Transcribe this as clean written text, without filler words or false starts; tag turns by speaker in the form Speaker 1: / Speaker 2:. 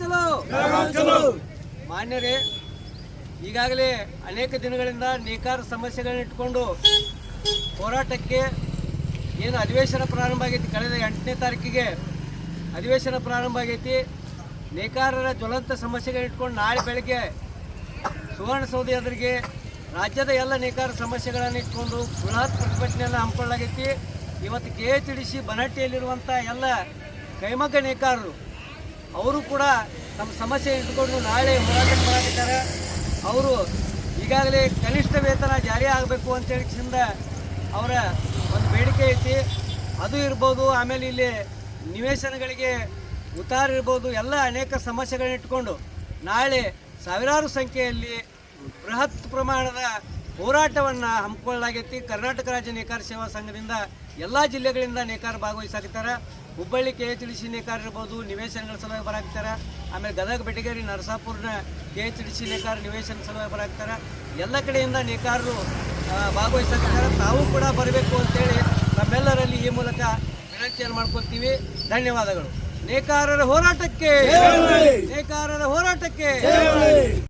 Speaker 1: ಚಲೋ ಮಾನ್ಯರೇ, ಈಗಾಗಲೇ ಅನೇಕ ದಿನಗಳಿಂದ ನೇಕಾರ ಸಮಸ್ಯೆಗಳನ್ನ ಇಟ್ಕೊಂಡು ಹೋರಾಟಕ್ಕೆ ಏನು ಅಧಿವೇಶನ ಪ್ರಾರಂಭ ಆಗೈತಿ. ಕಳೆದ 8ನೇ ತಾರೀಕಿಗೆ ಅಧಿವೇಶನ ಪ್ರಾರಂಭ ಆಗೈತಿ. ನೇಕಾರರ ಜ್ವಲಂತ ಸಮಸ್ಯೆಗಳನ್ನ ಇಟ್ಕೊಂಡು ನಾಳೆ ಬೆಳಗ್ಗೆ ಸುವರ್ಣಸೌಧ ಎದುರಿಗೆ ರಾಜ್ಯದ ಎಲ್ಲ ನೇಕಾರ ಸಮಸ್ಯೆಗಳನ್ನು ಇಟ್ಕೊಂಡು ಬೃಹತ್ ಪ್ರತಿಭಟನೆಯನ್ನು ಹಮ್ಮಿಕೊಳ್ಳಲಾಗೈತಿ. ಇವತ್ತು KHDC ಬನಹಟ್ಟಿಯಲ್ಲಿರುವಂಥ ಎಲ್ಲ ಕೈಮಗ್ಗ ನೇಕಾರರು ಅವರು ಕೂಡ ತಮ್ಮ ಸಮಸ್ಯೆ ಇಟ್ಕೊಂಡು ನಾಳೆ ಹೋರಾಟ ಮಾಡಲಿದ್ದಾರೆ. ಅವರು ಈಗಾಗಲೇ ಕನಿಷ್ಠ ವೇತನ ಜಾರಿ ಆಗಬೇಕು ಅಂತೇಳಿಸಿಂದ ಅವರ ಒಂದು ಬೇಡಿಕೆ ಐತಿ. ಅದು ಇರ್ಬೋದು, ಆಮೇಲೆ ಇಲ್ಲಿ ನಿವೇಶನಗಳಿಗೆ ಉತ್ತಾರ ಇರ್ಬೋದು, ಎಲ್ಲ ಅನೇಕ ಸಮಸ್ಯೆಗಳನ್ನ ಇಟ್ಕೊಂಡು ನಾಳೆ ಸಾವಿರಾರು ಸಂಖ್ಯೆಯಲ್ಲಿ ಬೃಹತ್ ಪ್ರಮಾಣದ ಹೋರಾಟವನ್ನು ಹಮ್ಮಿಕೊಳ್ಳಲಾಗೈತಿ. ಕರ್ನಾಟಕ ರಾಜ್ಯ ನೇಕಾರ ಸೇವಾ ಸಂಘದಿಂದ ಎಲ್ಲ ಜಿಲ್ಲೆಗಳಿಂದ ನೇಕಾರ ಭಾಗವಹಿಸಾಕತ್ತಾರೆ. ಹುಬ್ಬಳ್ಳಿ KHDC ನೇಕಾರ ಇರ್ಬೋದು, ನಿವೇಶನಗಳ ಸಲುವಾಗಿ ಬರಾಕ್ತಾರೆ. ಆಮೇಲೆ ಗದಗ, ಬೆಟಗೇರಿ, ನರಸಾಪುರನ KHDC ನೇಕಾರ ನಿವೇಶನ ಸಲುವಾಗಿ ಬರಾಕ್ತಾರೆ. ಎಲ್ಲ ಕಡೆಯಿಂದ ನೇಕಾರರು ಭಾಗವಹಿಸಾಕತ್ತಾರೆ. ತಾವು ಕೂಡ ಬರಬೇಕು ಅಂತೇಳಿ ನಮ್ಮೆಲ್ಲರಲ್ಲಿ ಈ ಮೂಲಕ ವಿನಂತಿಯನ್ನು ಮಾಡ್ಕೊಳ್ತೀವಿ. ಧನ್ಯವಾದಗಳು. ನೇಕಾರರ ಹೋರಾಟಕ್ಕೆ